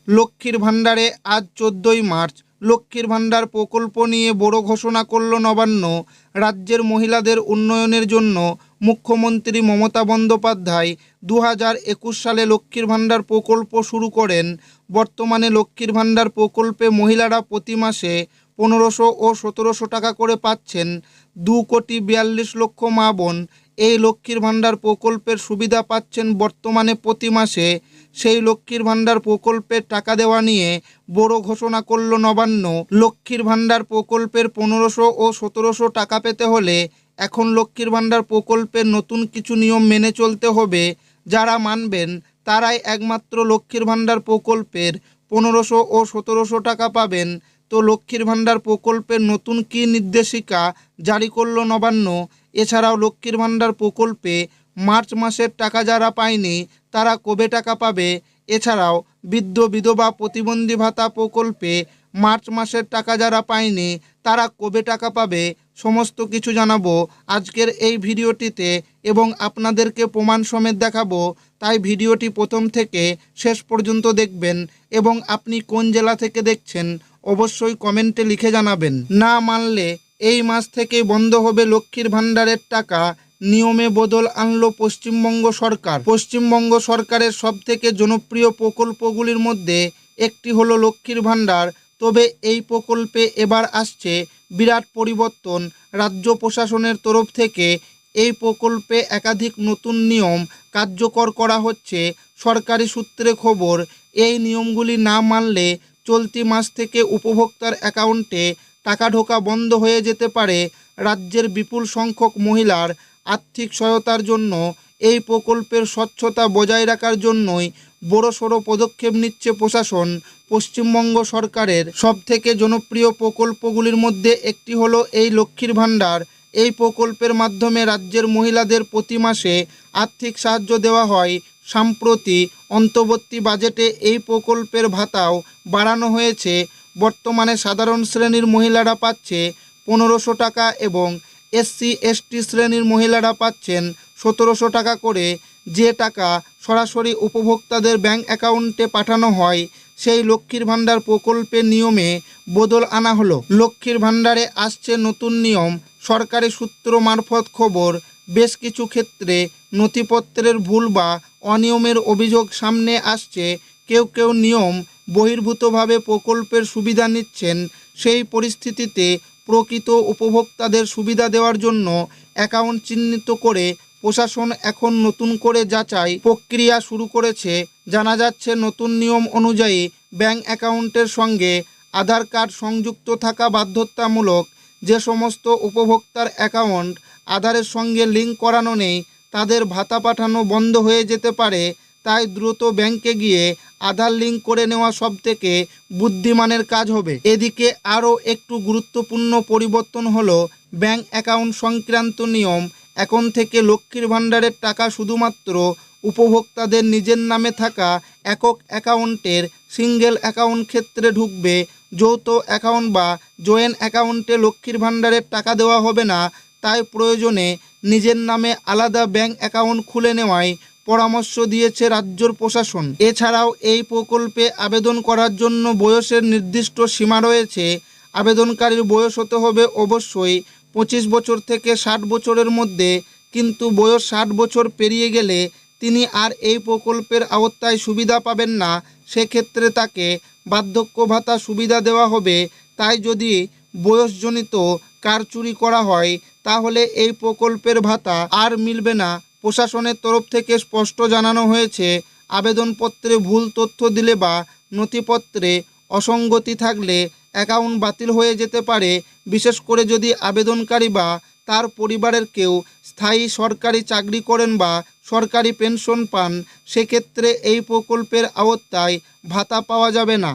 লক্ষ্মীর ভাণ্ডারে আজ 14ই মার্চ। লক্ষ্মীর ভাণ্ডার প্রকল্প নিয়ে বড় ঘোষণা করল নবান্ন। রাজ্যের মহিলাদের উন্নয়নের জন্য মুখ্যমন্ত্রী মমতা বন্দ্যোপাধ্যায় 2021 সালে লক্ষ্মীর ভাণ্ডার প্রকল্প শুরু করেন। বর্তমানে লক্ষ্মীর ভাণ্ডার প্রকল্পে মহিলারা প্রতি মাসে 1500 ও 1700 টাকা করে পাচ্ছেন। 2,42,00,000 মা বোন এই লক্ষ্মীর ভাণ্ডার প্রকল্পের সুবিধা পাচ্ছেন বর্তমানে প্রতি মাসে। সেই লক্ষ্মীর ভাণ্ডার প্রকল্পের টাকা দেওয়া নিয়ে বড় ঘোষণা করল নবান্ন। লক্ষ্মীর ভাণ্ডার প্রকল্পের 1500 ও 1700 টাকা পেতে হলে এখন লক্ষ্মীর ভাণ্ডার প্রকল্পের নতুন কিছু নিয়ম মেনে চলতে হবে। যারা মানবেন তারাই একমাত্র লক্ষ্মীর ভাণ্ডার প্রকল্পের 1500 ও 1700 টাকা পাবেন। তো লক্ষ্মীর ভাণ্ডার প্রকল্পের নতুন কী নির্দেশিকা জারি করল নবান্ন? এছাড়াও লক্ষ্মীর ভাণ্ডার প্রকল্পে মার্চ মাসের টাকা যারা পায়নি তারা কবে টাকা পাবে? এছাড়াও বৃদ্ধ বিধবা প্রতিবন্ধী ভাতা প্রকল্পে মার্চ মাসের টাকা যারা পায়নি তারা কবে টাকা পাবে? সমস্ত কিছু জানাবো আজকের এই ভিডিওটিতে এবং আপনাদেরকে প্রমাণ সমেত দেখাবো। তাই ভিডিওটি প্রথম থেকে শেষ পর্যন্ত দেখবেন এবং আপনি কোন জেলা থেকে দেখছেন অবশ্যই কমেন্টে লিখে জানাবেন। না মানলে এই মাস থেকেই বন্ধ হবে লক্ষ্মীর ভাণ্ডারের টাকা। নিয়মে বদল আনলো পশ্চিমবঙ্গ সরকার। পশ্চিমবঙ্গ সরকারের সবথেকে জনপ্রিয় প্রকল্পগুলির মধ্যে একটি হলো লক্ষ্মীর ভাণ্ডার। তবে এই প্রকল্পে এবার আসছে বিরাট পরিবর্তন। রাজ্য প্রশাসনের তরফ থেকে এই প্রকল্পে একাধিক নতুন নিয়ম কার্যকর করা হচ্ছে। সরকারি সূত্রে খবর, এই নিয়মগুলি না মানলে চলতি মাস থেকে উপভোক্তার অ্যাকাউন্টে টাকা ঢোকা বন্ধ হয়ে যেতে পারে। রাজ্যের বিপুল সংখ্যক মহিলার আর্থিক সহায়তার জন্য এই প্রকল্পের স্বচ্ছতা বজায় রাখার জন্যই বড়সড় পদক্ষেপ নিচ্ছে প্রশাসন। পশ্চিমবঙ্গ সরকারের সবথেকে জনপ্রিয় প্রকল্পগুলির মধ্যে একটি হলো এই লক্ষ্মীর ভাণ্ডার। এই প্রকল্পের মাধ্যমে রাজ্যের মহিলাদের প্রতি মাসে আর্থিক সাহায্য দেওয়া হয়। সম্প্রতি অন্তর্বর্তী বাজেটে এই প্রকল্পের ভাতাও বাড়ানো হয়েছে। বর্তমানে সাধারণ শ্রেণীর মহিলারা পাচ্ছে 1500 টাকা এবং SC/ST শ্রেণীর মহিলারা পাচ্ছেন 1700 টাকা করে। যে টাকা সরাসরি উপভোক্তাদের ব্যাংক অ্যাকাউন্টে পাঠানো হয়। সেই লক্ষ্মীর ভাণ্ডার প্রকল্পের নিয়মে বদল আনা হলো। লক্ষ্মীর ভাণ্ডারে আসছে নতুন নিয়ম। সরকারি সূত্র মারফত খবর, বেশ কিছু ক্ষেত্রে নথিপত্রের ভুল বা অনিয়মের অভিযোগ সামনে আসছে। কেউ কেউ নিয়ম বহির্ভূতভাবে প্রকল্পের সুবিধা নিচ্ছেন। সেই পরিস্থিতিতে প্রকৃত উপভোক্তাদের সুবিধা দেওয়ার জন্য অ্যাকাউন্ট চিহ্নিত করে প্রশাসন এখন নতুন করে যাচাই প্রক্রিয়া শুরু করেছে। জানা যাচ্ছে নতুন নিয়ম অনুযায়ী ব্যাংক অ্যাকাউন্টের সঙ্গে আধার কার্ড সংযুক্ত থাকা বাধ্যতামূলক। যে সমস্ত উপভোক্তার অ্যাকাউন্ট আধারের সঙ্গে লিঙ্ক করানো নেই তাদের ভাতা পাঠানো বন্ধ হয়ে যেতে পারে। তাই দ্রুত ব্যাংকে গিয়ে আধার লিঙ্ক করে নেওয়া সবথেকে বুদ্ধিমানের কাজ হবে। এদিকে আরও একটু গুরুত্বপূর্ণ পরিবর্তন হলো ব্যাংক অ্যাকাউন্ট সংক্রান্ত নিয়ম। এখন থেকে লক্ষ্মীর ভাণ্ডারের টাকা শুধুমাত্র উপভোক্তাদের নিজের নামে থাকা একক অ্যাকাউন্টের সিঙ্গেল অ্যাকাউন্ট ক্ষেত্রে ঢুকবে। যৌথ অ্যাকাউন্ট বা জয়েন্ট অ্যাকাউন্টে লক্ষ্মীর ভাণ্ডারের টাকা দেওয়া হবে না। তাই প্রয়োজনে নিজের নামে আলাদা ব্যাংক অ্যাকাউন্ট খুলে নেওয়ায় পরামর্শ দিয়েছে রাজ্যর প্রশাসন। এছাড়াও এই প্রকল্পে আবেদন করার জন্য বয়সের নির্দিষ্ট সীমা রয়েছে। আবেদনকারীর বয়স হতে হবে অবশ্যই 25 বছর থেকে 60 বছরের মধ্যে। কিন্তু বয়স 60 বছর পেরিয়ে গেলে তিনি আর এই প্রকল্পের আওতায় সুবিধা পাবেন না। সেক্ষেত্রে তাকে বার্ধক্য ভাতা সুবিধা দেওয়া হবে। তাই যদি বয়সজনিত কারচুরি করা হয় তাহলে এই প্রকল্পের ভাতা আর মিলবে না। প্রশাসনের তরফ থেকে স্পষ্ট জানানো হয়েছে, আবেদনপত্রে ভুল তথ্য দিলে বা নথিপত্রে অসঙ্গতি থাকলে অ্যাকাউন্ট বাতিল হয়ে যেতে পারে। বিশেষ করে যদি আবেদনকারী বা তার পরিবারের কেউ স্থায়ী সরকারি চাকরি করেন বা সরকারি পেনশন পান, সেক্ষেত্রে এই প্রকল্পের আওতায় ভাতা পাওয়া যাবে না।